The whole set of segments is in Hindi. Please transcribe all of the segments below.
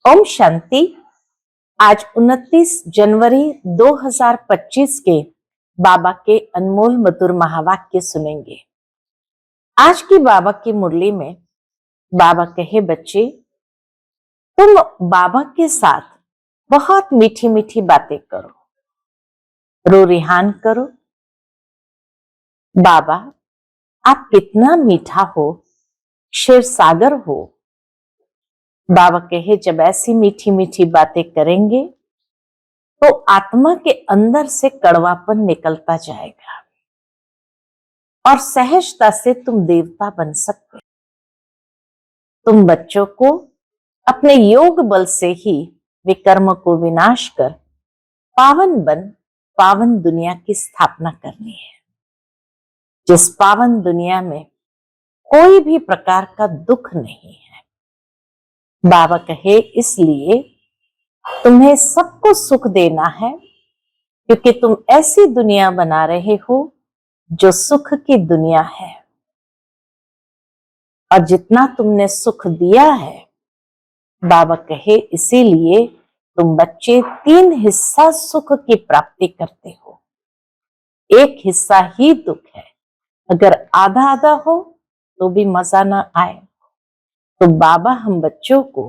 ओम शांति। आज 29 जनवरी 2025 के बाबा के अनमोल मधुर महावाक्य सुनेंगे। आज की बाबा की मुरली में बाबा कहे, बच्चे तुम बाबा के साथ बहुत मीठी मीठी बातें करो, रो रिहान करो। बाबा आप कितना मीठा हो, क्षीर सागर हो। बाबा कहे, जब ऐसी मीठी मीठी बातें करेंगे तो आत्मा के अंदर से कड़वापन निकलता जाएगा और सहजता से तुम देवता बन सकते। तुम बच्चों को अपने योग बल से ही विकर्म को विनाश कर पावन बन पावन दुनिया की स्थापना करनी है, जिस पावन दुनिया में कोई भी प्रकार का दुख नहीं है। बाबा कहे, इसलिए तुम्हें सबको सुख देना है, क्योंकि तुम ऐसी दुनिया बना रहे हो जो सुख की दुनिया है। और जितना तुमने सुख दिया है, बाबा कहे, इसीलिए तुम बच्चे 3 हिस्सा सुख की प्राप्ति करते हो। एक हिस्सा ही दुख है। अगर आधा आधा हो तो भी मजा ना आए। तो बाबा हम बच्चों को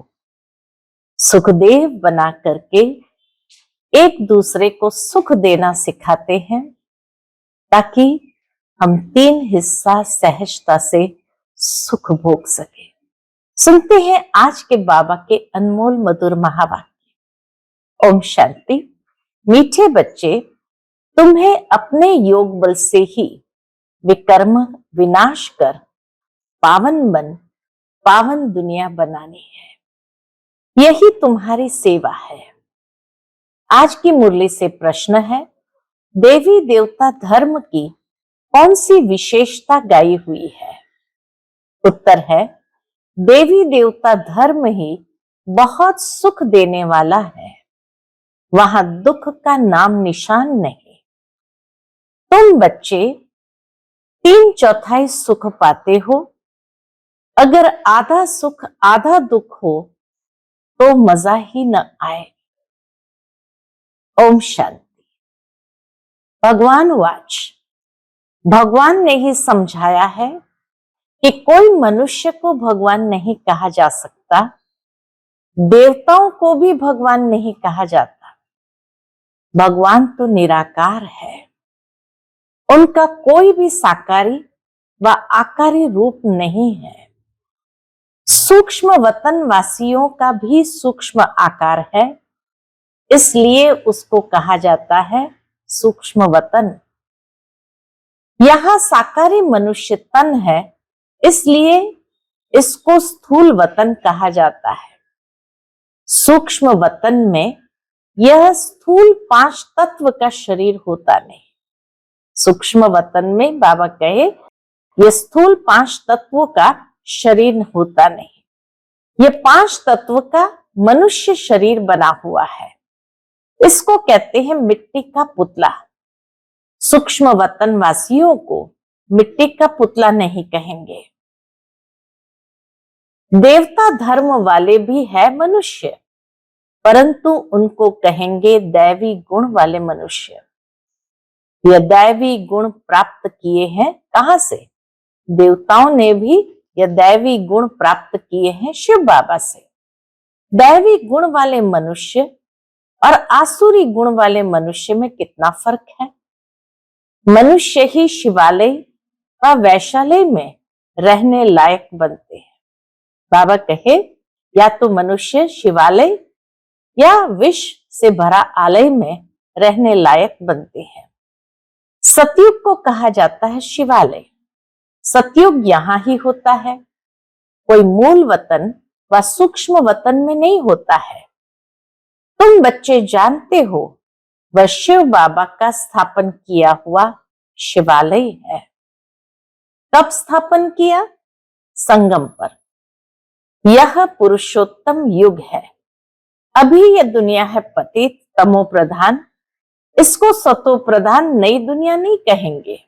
सुखदेव बना करके एक दूसरे को सुख देना सिखाते हैं, ताकि हम 3 हिस्सा सहजता से सुख भोग सके। सुनते हैं आज के बाबा के अनमोल मधुर महावाक्य। ओम शांति। मीठे बच्चे, तुम्हें अपने योग बल से ही विकर्म विनाश कर पावन बन पावन दुनिया बनानी है। यही तुम्हारी सेवा है। आज की मुरली से प्रश्न है, देवी देवता धर्म की कौन सी विशेषता गाई हुई है? उत्तर है, देवी देवता धर्म ही बहुत सुख देने वाला है। वहां दुख का नाम निशान नहीं। तुम बच्चे 3/4 सुख पाते हो। अगर आधा सुख आधा दुख हो तो मजा ही न आए। ओम शांति। भगवान वाच, भगवान ने ही समझाया है कि कोई मनुष्य को भगवान नहीं कहा जा सकता, देवताओं को भी भगवान नहीं कहा जाता। भगवान तो निराकार है। उनका कोई भी साकारी व आकारी रूप नहीं है। सूक्ष्म वतन वासियों का भी सूक्ष्म आकार है, इसलिए उसको कहा जाता है सूक्ष्म वतन। यहां साकारी मनुष्य तन है, इसलिए इसको स्थूल वतन कहा जाता है। सूक्ष्म वतन में यह स्थूल 5 तत्व का शरीर होता नहीं। सूक्ष्म वतन में बाबा कहे, यह स्थूल 5 तत्वों का शरीर होता नहीं। ये 5 तत्व का मनुष्य शरीर बना हुआ है। इसको कहते हैं मिट्टी का पुतला। सूक्ष्म वतन वासियों को मिट्टी का पुतला नहीं कहेंगे। देवता धर्म वाले भी है मनुष्य, परंतु उनको कहेंगे दैवी गुण वाले मनुष्य। यह दैवी गुण प्राप्त किए हैं कहां से? देवताओं ने भी यह दैवी गुण प्राप्त किए हैं शिव बाबा से। दैवी गुण वाले मनुष्य और आसुरी गुण वाले मनुष्य में कितना फर्क है। मनुष्य ही शिवालय व वैशालय में रहने लायक बनते हैं। बाबा कहे, या तो मनुष्य शिवालय या विष से भरा आलय में रहने लायक बनते हैं। सतयुग को कहा जाता है शिवालय। सतयुग यहां ही होता है, कोई मूल वतन व सूक्ष्म वतन में नहीं होता है। तुम बच्चे जानते हो, वह शिव बाबा का स्थापन किया हुआ शिवालय है। कब स्थापन किया? संगम पर। यह पुरुषोत्तम युग है। अभी यह दुनिया है पतित तमो प्रधान। इसको सतो प्रधान नई दुनिया नहीं कहेंगे।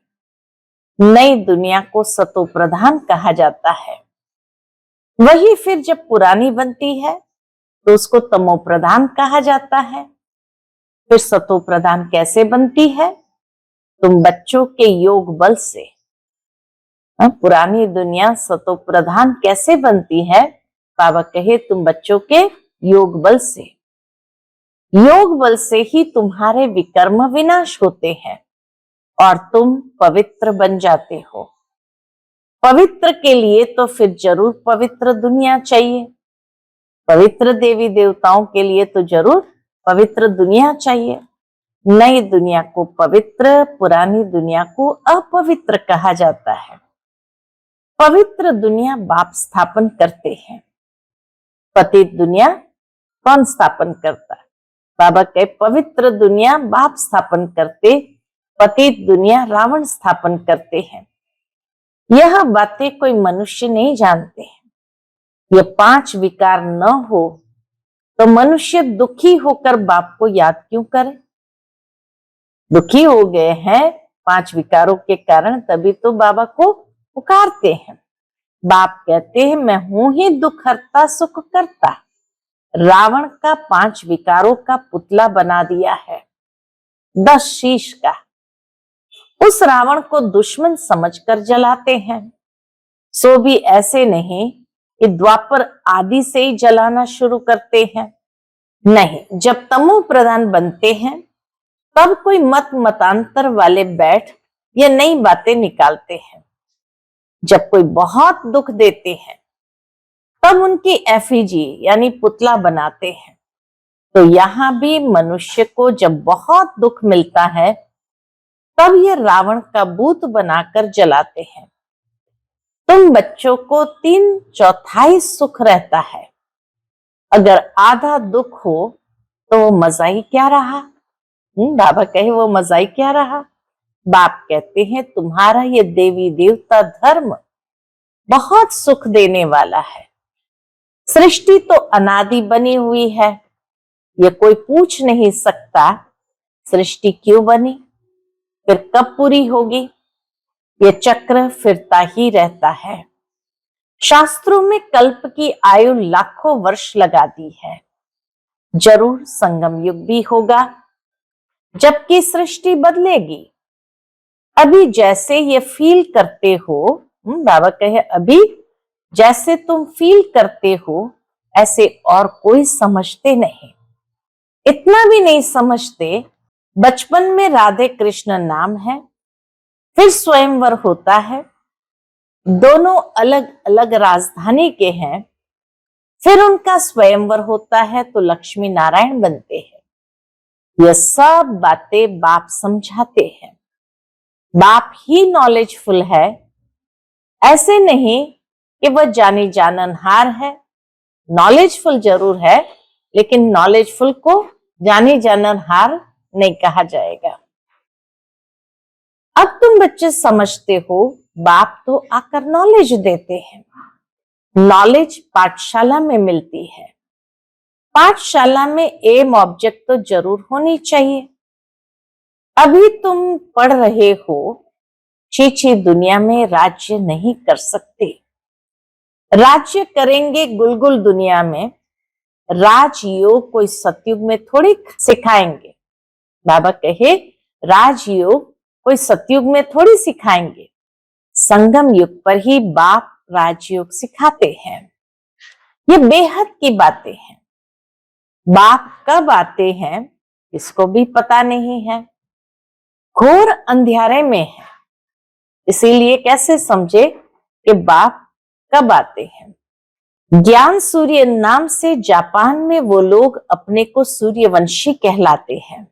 नई दुनिया को सतो प्रधान कहा जाता है। वही फिर जब पुरानी बनती है तो उसको तमो प्रधान कहा जाता है। फिर सतो प्रधान कैसे बनती है? तुम बच्चों के योग बल से। पुरानी दुनिया सतो प्रधान कैसे बनती है? बाबा कहे तुम बच्चों के योग बल से। योग बल से ही तुम्हारे विकर्म विनाश होते हैं और तुम पवित्र बन जाते हो। पवित्र के लिए तो फिर जरूर पवित्र दुनिया चाहिए। पवित्र देवी देवताओं के लिए तो जरूर पवित्र दुनिया चाहिए। नई दुनिया को पवित्र, पुरानी दुनिया को अपवित्र कहा जाता है। पवित्र दुनिया बाप स्थापन करते हैं। पतित दुनिया कौन स्थापन करता है? बाबा कहे पवित्र दुनिया बाप स्थापन करते, पतित दुनिया रावण स्थापन करते हैं। यह बातें कोई मनुष्य नहीं जानते हैं। ये 5 विकार न हो तो मनुष्य दुखी होकर बाप को याद क्यों करे? दुखी हो गए हैं 5 विकारों के कारण, तभी तो बाबा को पुकारते हैं। बाप कहते हैं मैं हूं ही दुख हरता सुख करता। रावण का 5 विकारों का पुतला बना दिया है, 10 शीश का। उस रावण को दुश्मन समझकर जलाते हैं। सो भी ऐसे नहीं कि द्वापर आदि से ही जलाना शुरू करते हैं। नहीं, जब तमो प्रधान बनते हैं तब कोई मतांतर वाले बैठ ये नई बातें निकालते हैं। जब कोई बहुत दुख देते हैं तब उनकी एफिजी यानी पुतला बनाते हैं। तो यहां भी मनुष्य को जब बहुत दुख मिलता है तब ये रावण का भूत बनाकर जलाते हैं। तुम बच्चों को 3/4 सुख रहता है। अगर आधा दुख हो तो वो मजा ही क्या रहा? बाबा कहे वो मजा ही क्या रहा? बाप कहते हैं तुम्हारा ये देवी देवता धर्म बहुत सुख देने वाला है। सृष्टि तो अनादि बनी हुई है, ये कोई पूछ नहीं सकता सृष्टि क्यों बनी, फिर कब पूरी होगी। ये चक्र फिरता ही रहता है। शास्त्रों में कल्प की आयु लाखों वर्ष लगा दी है। जरूर संगम युग भी होगा जबकि सृष्टि बदलेगी। अभी जैसे ये फील करते हो, बाबा कहे अभी जैसे तुम फील करते हो ऐसे और कोई समझते नहीं। इतना भी नहीं समझते, बचपन में राधे कृष्ण नाम है, फिर स्वयंवर होता है, दोनों अलग अलग राजधानी के हैं, फिर उनका स्वयंवर होता है तो लक्ष्मी नारायण बनते हैं। यह सब बातें बाप समझाते हैं। बाप ही नॉलेजफुल है, ऐसे नहीं कि वह जानी जाननहार है। नॉलेजफुल जरूर है लेकिन नॉलेजफुल को जानी जाननहार नहीं कहा जाएगा। अब तुम बच्चे समझते हो बाप तो आकर नॉलेज देते हैं। नॉलेज पाठशाला में मिलती है। पाठशाला में एम ऑब्जेक्ट तो जरूर होनी चाहिए। अभी तुम पढ़ रहे हो चीची दुनिया में राज्य नहीं कर सकते। राज्य करेंगे गुलगुल दुनिया में। राजयोग कोई सतयुग में थोड़ी सिखाएंगे। बाबा कहे राजयोग कोई सतयुग में थोड़ी सिखाएंगे। संगम युग पर ही बाप राजयोग सिखाते हैं। ये बेहद की बातें हैं। बाप कब आते हैं इसको भी पता नहीं है। घोर अंधियारे में है, इसीलिए कैसे समझे कि बाप कब आते हैं। ज्ञान सूर्य नाम से जापान में वो लोग अपने को सूर्यवंशी कहलाते हैं।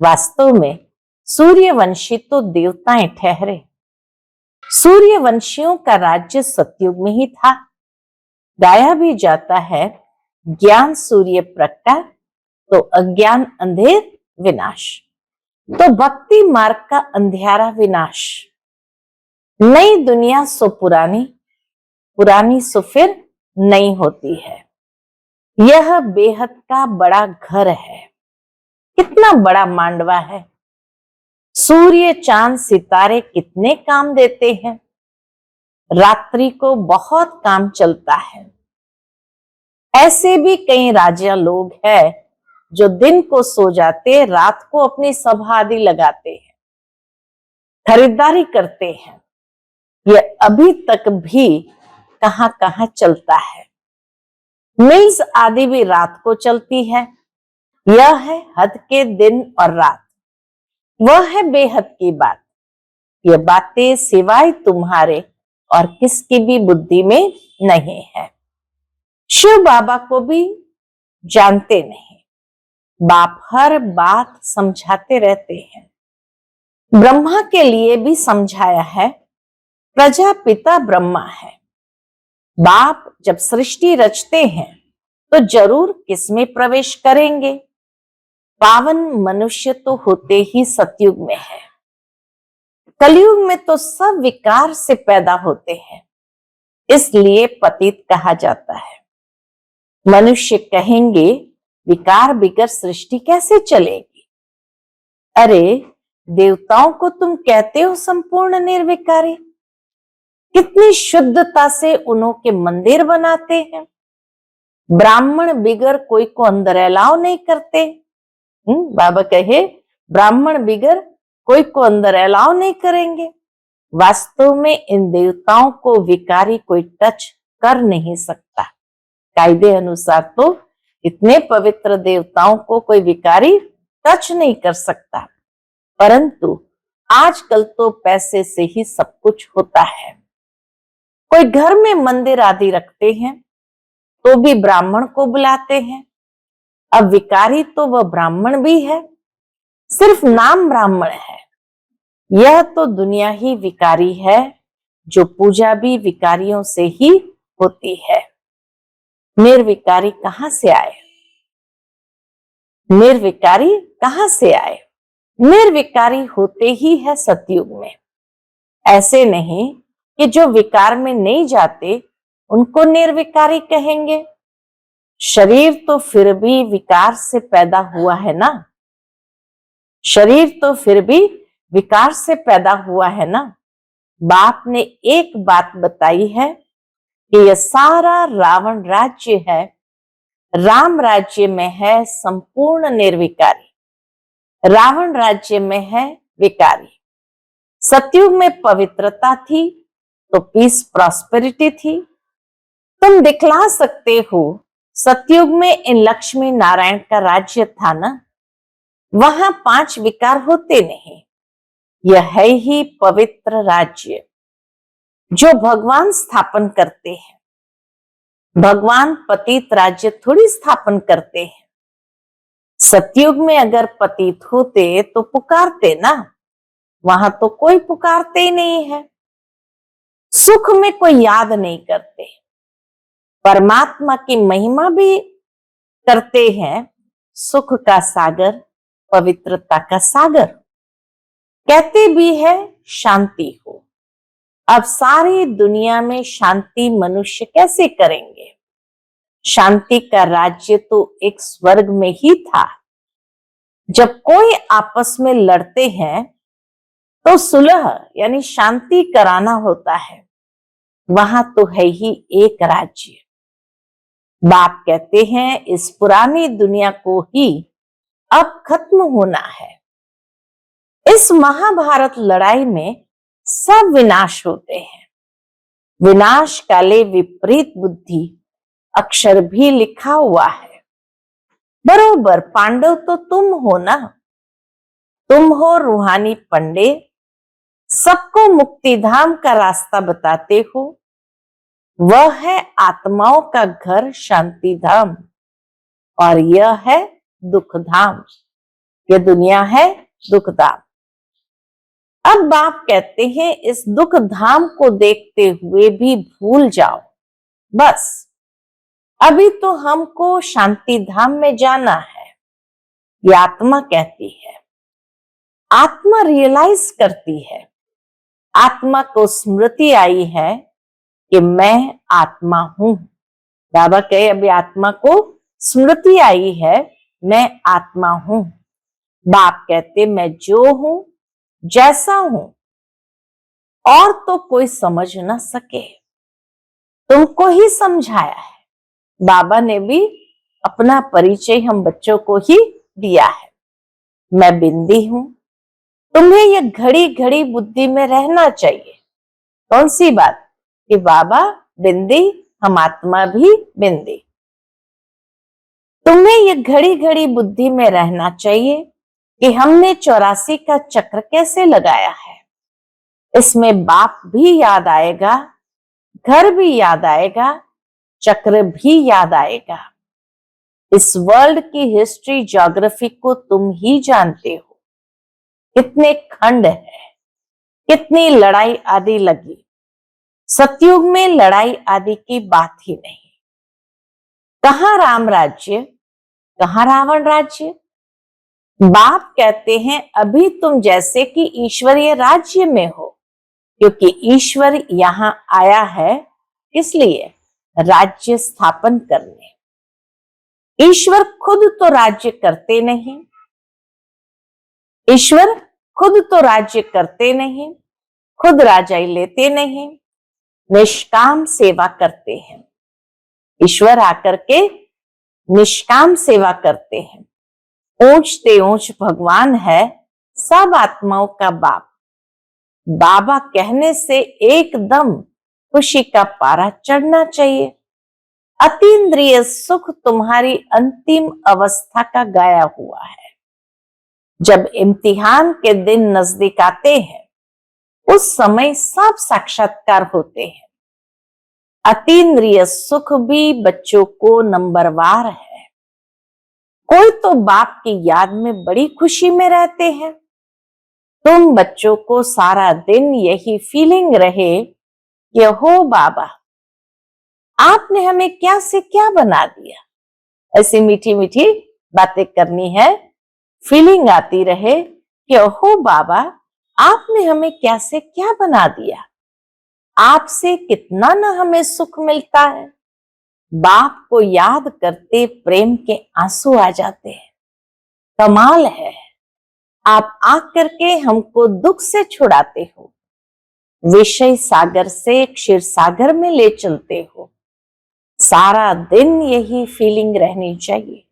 वास्तव में सूर्यवंशी तो देवताएं ठहरे। सूर्यवंशियों का राज्य सतयुग में ही था। गाया भी जाता है ज्ञान सूर्य प्रगटा तो अज्ञान अंधेर विनाश। तो भक्ति मार्ग का अंधियारा विनाश। नई दुनिया सो पुरानी, पुरानी सो फिर नई होती है। यह बेहद का बड़ा घर है। कितना बड़ा मांडवा है। सूर्य चांद सितारे कितने काम देते हैं। रात्रि को बहुत काम चलता है। ऐसे भी कई राजा लोग हैं जो दिन को सो जाते, रात को अपनी सभा आदि लगाते हैं, खरीदारी करते हैं। यह अभी तक भी कहां कहां चलता है। मिल्स आदि भी रात को चलती है। यह है हद के दिन और रात। वह है बेहद की बात। ये बातें सिवाय तुम्हारे और किसकी भी बुद्धि में नहीं है। शिव बाबा को भी जानते नहीं। बाप हर बात समझाते रहते हैं। ब्रह्मा के लिए भी समझाया है। प्रजापिता ब्रह्मा है। बाप जब सृष्टि रचते हैं तो जरूर किसमें प्रवेश करेंगे। पावन मनुष्य तो होते ही सतयुग में है। कलयुग में तो सब विकार से पैदा होते हैं, इसलिए पतित कहा जाता है। मनुष्य कहेंगे विकार बिगर सृष्टि कैसे चलेगी। अरे देवताओं को तुम कहते हो संपूर्ण निर्विकारी। कितनी शुद्धता से उन्हों के मंदिर बनाते हैं। ब्राह्मण बिगर कोई को अंदर अलाव नहीं करते। बाबा कहे ब्राह्मण बिगर कोई को अंदर अलाव नहीं करेंगे। वास्तव में इन देवताओं को विकारी कोई टच कर नहीं सकता। कायदे अनुसार तो इतने पवित्र देवताओं को कोई विकारी टच नहीं कर सकता, परंतु आजकल तो पैसे से ही सब कुछ होता है। कोई घर में मंदिर आदि रखते हैं तो भी ब्राह्मण को बुलाते हैं। अब विकारी तो वह ब्राह्मण भी है, सिर्फ नाम ब्राह्मण है। यह तो दुनिया ही विकारी है, जो पूजा भी विकारियों से ही होती है। निर्विकारी कहां से आए। निर्विकारी कहां से आए। निर्विकारी होते ही है सतयुग में। ऐसे नहीं कि जो विकार में नहीं जाते उनको निर्विकारी कहेंगे। शरीर तो फिर भी विकार से पैदा हुआ है ना। शरीर तो फिर भी विकार से पैदा हुआ है ना। बाप ने एक बात बताई है कि यह सारा रावण राज्य है, राम राज्य में है संपूर्ण निर्विकारी। रावण राज्य में है विकारी। सतयुग में पवित्रता थी तो पीस प्रॉस्पेरिटी थी। तुम दिखला सकते हो सतयुग में इन लक्ष्मी नारायण का राज्य था ना, वहां 5 विकार होते नहीं। यह है ही पवित्र राज्य जो भगवान स्थापन करते हैं। भगवान पतित राज्य थोड़ी स्थापन करते हैं। सतयुग में अगर पतित होते तो पुकारते ना, वहां तो कोई पुकारते ही नहीं है। सुख में कोई याद नहीं करते। परमात्मा की महिमा भी करते हैं। सुख का सागर, पवित्रता का सागर। कहते भी है शांति हो। अब सारी दुनिया में शांति मनुष्य कैसे करेंगे। शांति का राज्य तो एक स्वर्ग में ही था। जब कोई आपस में लड़ते हैं तो सुलह यानी शांति कराना होता है। वहां तो है ही एक राज्य। बाप कहते हैं इस पुरानी दुनिया को ही अब खत्म होना है। इस महाभारत लड़ाई में सब विनाश होते हैं। विनाश काले विपरीत बुद्धि अक्षर भी लिखा हुआ है। बरोबर पांडव तो तुम हो ना। तुम हो रूहानी पंडित, सबको मुक्ति धाम का रास्ता बताते हो। वह है आत्माओं का घर शांति धाम और यह है दुख धाम। यह दुनिया है दुख धाम। अब बाप कहते हैं इस दुख धाम को देखते हुए भी भूल जाओ। बस अभी तो हमको शांति धाम में जाना है। ये आत्मा कहती है। आत्मा रियलाइज करती है। आत्मा को स्मृति आई है कि मैं आत्मा हूं। बाबा कहे अभी आत्मा को स्मृति आई है, मैं आत्मा हूं। बाप कहते मैं जो हूं, जैसा हूं, और तो कोई समझ ना सके। तुमको ही समझाया है। बाबा ने भी अपना परिचय हम बच्चों को ही दिया है। मैं बिंदी हूं। तुम्हें यह घड़ी घड़ी बुद्धि में रहना चाहिए। कौन सी बात? कि बाबा बिंदी, हम आत्मा भी बिंदी। तुम्हें यह घड़ी घड़ी बुद्धि में रहना चाहिए कि हमने 84 का चक्र कैसे लगाया है। इसमें बाप भी याद आएगा, घर भी याद आएगा, चक्र भी याद आएगा। इस वर्ल्ड की हिस्ट्री ज्योग्राफी को तुम ही जानते हो। कितने खंड है, कितनी लड़ाई आदि लगी। सतयुग में लड़ाई आदि की बात ही नहीं। कहां राम राज्य, कहां रावण राज्य। बाप कहते हैं अभी तुम जैसे कि ईश्वरीय राज्य में हो, क्योंकि ईश्वर यहां आया है इसलिए राज्य स्थापन करने। ईश्वर खुद तो राज्य करते नहीं, ईश्वर खुद तो राज्य करते नहीं, खुद राजाई लेते नहीं, निष्काम सेवा करते हैं। ईश्वर आकर के निष्काम सेवा करते हैं। ऊंचते ऊंच भगवान है सब आत्माओं का बाप। बाबा कहने से एकदम खुशी का पारा चढ़ना चाहिए। अतीन्द्रिय सुख तुम्हारी अंतिम अवस्था का गाया हुआ है। जब इम्तिहान के दिन नजदीक आते हैं उस समय सब साक्षात्कार होते हैं। अतीन्द्रिय सुख भी बच्चों को नंबरवार है। कोई तो बाप की याद में बड़ी खुशी में रहते हैं। तुम बच्चों को सारा दिन यही फीलिंग रहे कि हो बाबा आपने हमें क्या से क्या बना दिया। ऐसी मीठी मीठी बातें करनी है। फीलिंग आती रहे कि हो बाबा आपने हमें क्या से क्या बना दिया। आपसे कितना न हमें सुख मिलता है। बाप को याद करते प्रेम के आंसू आ जाते हैं। कमाल है, आप आकर के हमको दुख से छुड़ाते हो। विषय सागर से क्षीर सागर में ले चलते हो। सारा दिन यही फीलिंग रहनी चाहिए।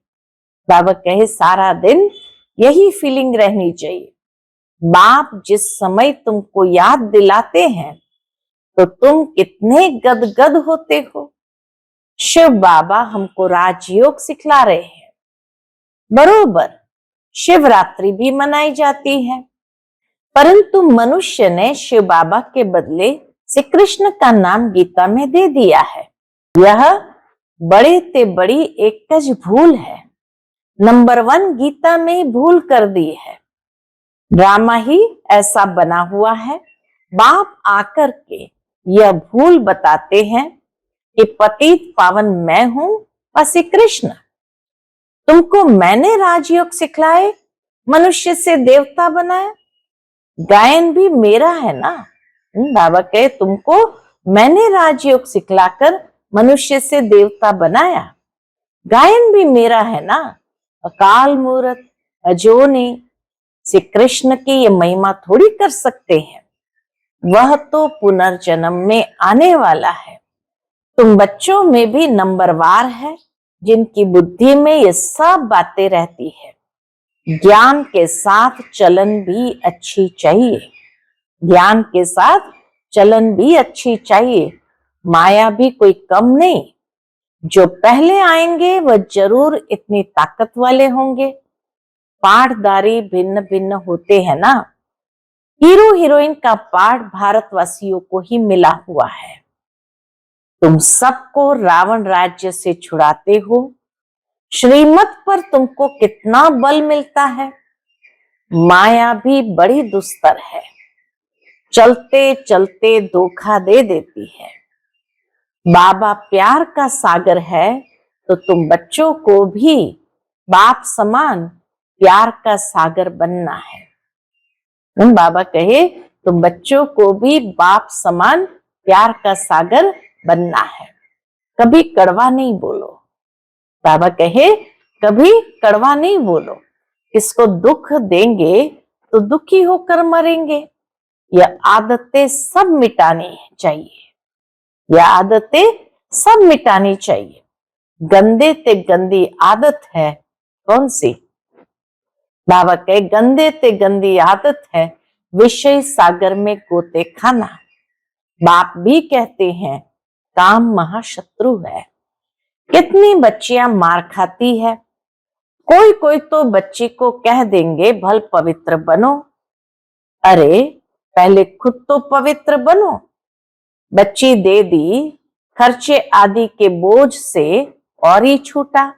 बाबा कहे सारा दिन यही फीलिंग रहनी चाहिए। बाप जिस समय तुमको याद दिलाते हैं तो तुम कितने गदगद होते हो। शिव बाबा हमको राजयोग सिखला रहे हैं। बरोबर शिवरात्रि भी मनाई जाती है, परंतु मनुष्य ने शिव बाबा के बदले श्री कृष्ण का नाम गीता में दे दिया है। यह बड़े ते बड़ी एकज भूल है। नंबर 1 गीता में भूल कर दी है। ड्रामा ही ऐसा बना हुआ है। बाप आकर के यह भूल बताते हैं कि पतित पावन मैं हूं और श्री कृष्ण। तुमको मैंने राजयोग सिखलाए, मनुष्य से देवता बनाया। गायन भी मेरा है ना। बाबा कहे तुमको मैंने राजयोग सिखलाकर मनुष्य से देवता बनाया। गायन भी मेरा है ना। अकाल मूर्त अजोनी श्री कृष्ण की ये महिमा थोड़ी कर सकते हैं। वह तो पुनर्जन्म में आने वाला है। तुम बच्चों में भी नंबरवार है जिनकी बुद्धि में ये सब बातें रहती है। ज्ञान के साथ चलन भी अच्छी चाहिए। ज्ञान के साथ चलन भी अच्छी चाहिए। माया भी कोई कम नहीं। जो पहले आएंगे वह जरूर इतनी ताकत वाले होंगे। पाठदारी भिन्न भिन्न होते हैं ना। हीरो हीरोइन का पाठ भारतवासियों को ही मिला हुआ है। तुम सबको रावण राज्य से छुड़ाते हो। श्रीमत पर तुमको कितना बल मिलता है। माया भी बड़ी दुस्तर है। चलते चलते धोखा दे देती है। बाबा प्यार का सागर है तो तुम बच्चों को भी बाप समान प्यार का सागर बनना है। बाबा कहे तुम बच्चों को भी बाप समान प्यार का सागर बनना है। कभी कड़वा नहीं बोलो। बाबा कहे कभी कड़वा नहीं बोलो। किसको दुख देंगे तो दुखी होकर मरेंगे। यह आदतें सब मिटानी चाहिए। यह आदतें सब मिटानी चाहिए। गंदे ते गंदी आदत है कौन सी? बाबा कहे गंदे ते गंदी आदत है विषय सागर में गोते खाना। बाप भी कहते हैं काम महाशत्रु है। कितनी बच्चियां मार खाती है। कोई कोई तो बच्ची को कह देंगे भल पवित्र बनो। अरे पहले खुद तो पवित्र बनो। बच्ची दे दी, खर्चे आदि के बोझ से और ही छूटा,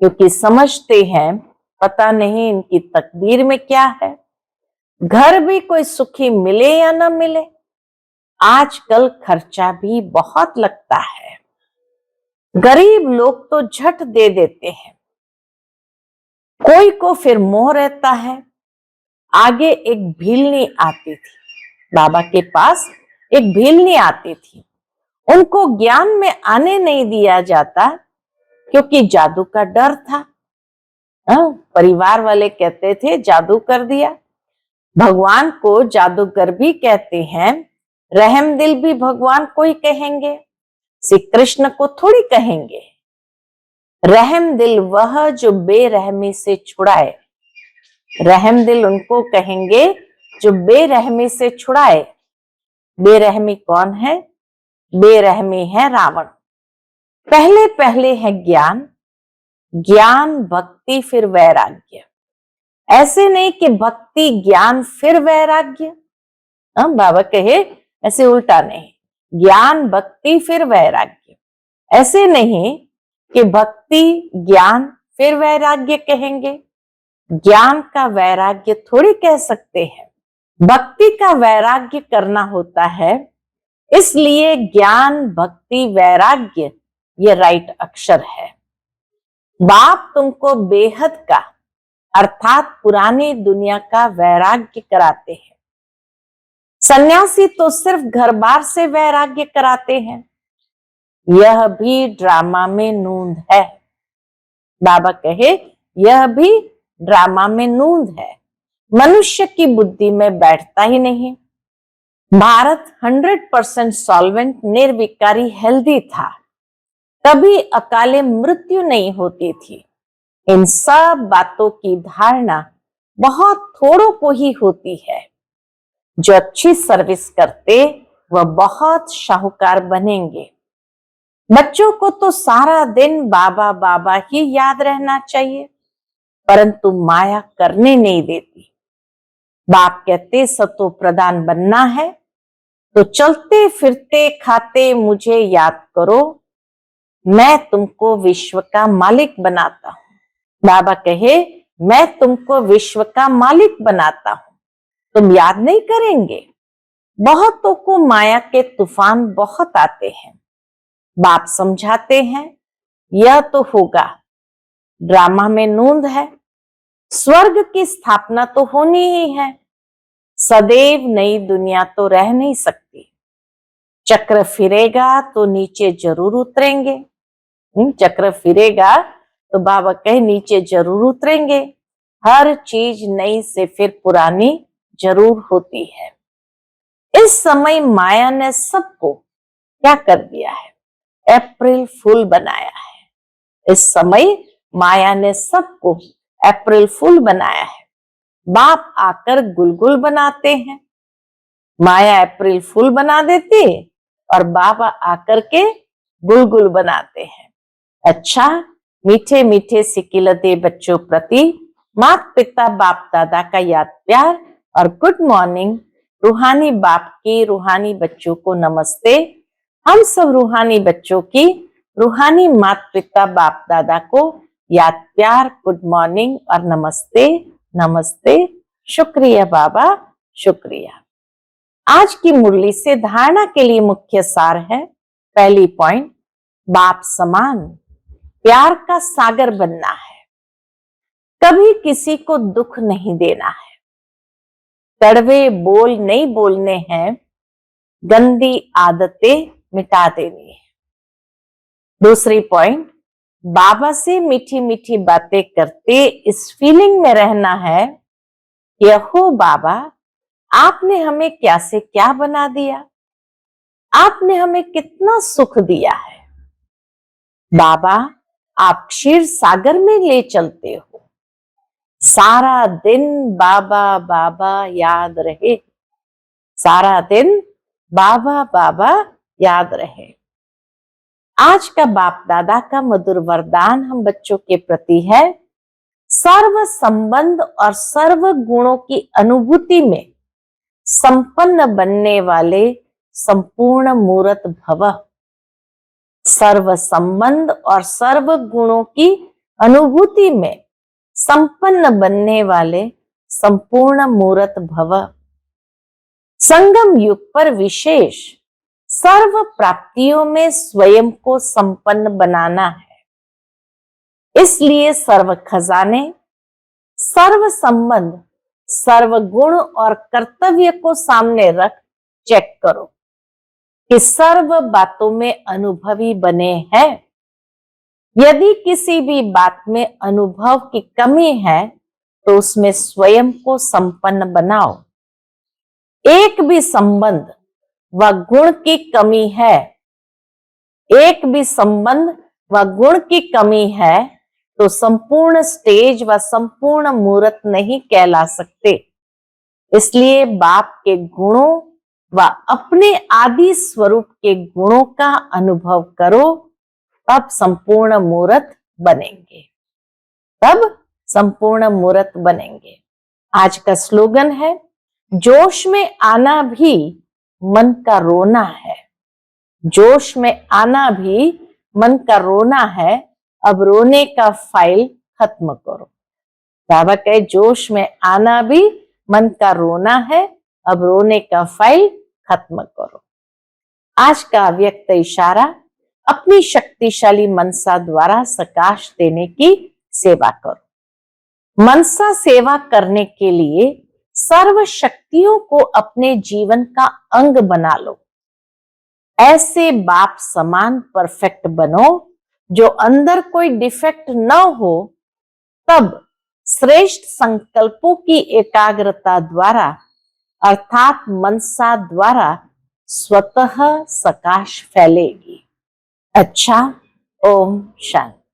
क्योंकि समझते हैं पता नहीं इनकी तकदीर में क्या है। घर भी कोई सुखी मिले या न मिले। आजकल खर्चा भी बहुत लगता है। गरीब लोग तो झट दे देते हैं। कोई को फिर मोह रहता है। आगे एक भीलनी आती थी, बाबा के पास एक भीलनी आती थी। उनको ज्ञान में आने नहीं दिया जाता क्योंकि जादू का डर था। परिवार वाले कहते थे जादू कर दिया। भगवान को जादूगर भी कहते हैं, रहम दिल भी भगवान को ही कहेंगे, श्री कृष्ण को थोड़ी कहेंगे। रहम दिल वह जो बेरहमी से छुड़ाए। रहम दिल उनको कहेंगे जो बेरहमी से छुड़ाए। बेरहमी कौन है? बेरहमी है रावण। पहले पहले है ज्ञान, ज्ञान भक्ति फिर वैराग्य। ऐसे नहीं कि भक्ति ज्ञान फिर वैराग्य। बाबा कहे ऐसे उल्टा नहीं, ज्ञान भक्ति फिर वैराग्य। ऐसे नहीं कि भक्ति ज्ञान फिर वैराग्य कहेंगे। ज्ञान का वैराग्य थोड़ी कह सकते हैं। भक्ति का वैराग्य करना होता है, इसलिए ज्ञान भक्ति वैराग्य ये राइट अक्षर है। बाप तुमको बेहद का अर्थात पुरानी दुनिया का वैराग्य कराते हैं। सन्यासी तो सिर्फ घर बार से वैराग्य कराते हैं। यह भी ड्रामा में नूंद है। बाबा कहे यह भी ड्रामा में नूंद है, मनुष्य की बुद्धि में बैठता ही नहीं। भारत 100% सॉल्वेंट निर्विकारी हेल्दी था, कभी अकाले मृत्यु नहीं होती थी। इन सब बातों की धारणा बहुत थोड़ों को ही होती है। जो अच्छी सर्विस करते वह बहुत शाहूकार बनेंगे। बच्चों को तो सारा दिन बाबा बाबा ही याद रहना चाहिए, परंतु माया करने नहीं देती। बाप कहते सतो प्रधान बनना है तो चलते फिरते खाते मुझे याद करो, मैं तुमको विश्व का मालिक बनाता हूं। बाबा कहे मैं तुमको विश्व का मालिक बनाता हूं, तुम याद नहीं करेंगे। बहुतों को माया के तूफान बहुत आते हैं। बाप समझाते हैं यह तो होगा, ड्रामा में नूंद है। स्वर्ग की स्थापना तो होनी ही है। सदैव नई दुनिया तो रह नहीं सकती। चक्र फिरेगा तो नीचे जरूर उतरेंगे। चक्र फिरेगा तो बाबा कहे नीचे जरूर उतरेंगे। हर चीज नई से फिर पुरानी जरूर होती है। इस समय माया ने सबको क्या कर दिया है? अप्रैल फूल बनाया है। इस समय माया ने सबको अप्रैल फूल बनाया है। बाप आकर गुलगुल बनाते हैं। माया अप्रैल फूल बना देती और बाबा आकर के गुलगुल बनाते हैं। अच्छा, मीठे मीठे सिकिलते बच्चों प्रति माता पिता बाप दादा का याद प्यार और गुड मॉर्निंग। रूहानी बाप की रूहानी बच्चों को नमस्ते। हम सब रूहानी बच्चों की रूहानी माता पिता बाप दादा को याद प्यार, गुड मॉर्निंग और नमस्ते नमस्ते। शुक्रिया बाबा, शुक्रिया। आज की मुरली से धारणा के लिए मुख्य सार है। पहली पॉइंट, बाप समान प्यार का सागर बनना है। कभी किसी को दुख नहीं देना है। कड़वे बोल नहीं बोलने हैं। गंदी आदतें मिटा देनी है। दूसरी पॉइंट, बाबा से मीठी मीठी बातें करते इस फीलिंग में रहना है कि हो बाबा, आपने हमें क्या से क्या बना दिया, आपने हमें कितना सुख दिया है। बाबा आप क्षीर सागर में ले चलते हो। सारा दिन बाबा बाबा याद रहे, सारा दिन बाबा बाबा याद रहे। आज का बाप दादा का मधुर वरदान हम बच्चों के प्रति है, सर्व संबंध और सर्व गुणों की अनुभूति में संपन्न बनने वाले संपूर्ण मूर्त भव। सर्व संबंध और सर्व गुणों की अनुभूति में संपन्न बनने वाले संपूर्ण मूर्त भव। संगम युग पर विशेष सर्व प्राप्तियों में स्वयं को संपन्न बनाना है। इसलिए सर्व खजाने, सर्व संबंध, सर्व गुण और कर्तव्य को सामने रख चेक करो कि सर्व बातों में अनुभवी बने हैं। यदि किसी भी बात में अनुभव की कमी है तो उसमें स्वयं को संपन्न बनाओ। एक भी संबंध व गुण की कमी है, एक भी संबंध व गुण की कमी है तो संपूर्ण स्टेज व संपूर्ण मूर्त नहीं कहला सकते। इसलिए बाप के गुणों व अपने आदि स्वरूप के गुणों का अनुभव करो, तब संपूर्ण मूर्त बनेंगे, तब संपूर्ण मूर्त बनेंगे। आज का स्लोगन है, जोश में आना भी मन का रोना है। जोश में आना भी मन का रोना है, अब रोने का फाइल खत्म करो। बाबा कहे जोश में आना भी मन का रोना है, अब रोने का फाइल खत्म करो। आज का अव्यक्त इशारा, अपनी शक्तिशाली मनसा द्वारा सकाश देने की सेवा करो। मनसा सेवा करने के लिए सर्व शक्तियों को अपने जीवन का अंग बना लो। ऐसे बाप समान परफेक्ट बनो जो अंदर कोई डिफेक्ट न हो। तब श्रेष्ठ संकल्पों की एकाग्रता द्वारा अर्थात मनसा द्वारा स्वतः सकाश फैलेगी। अच्छा, ओम शांति।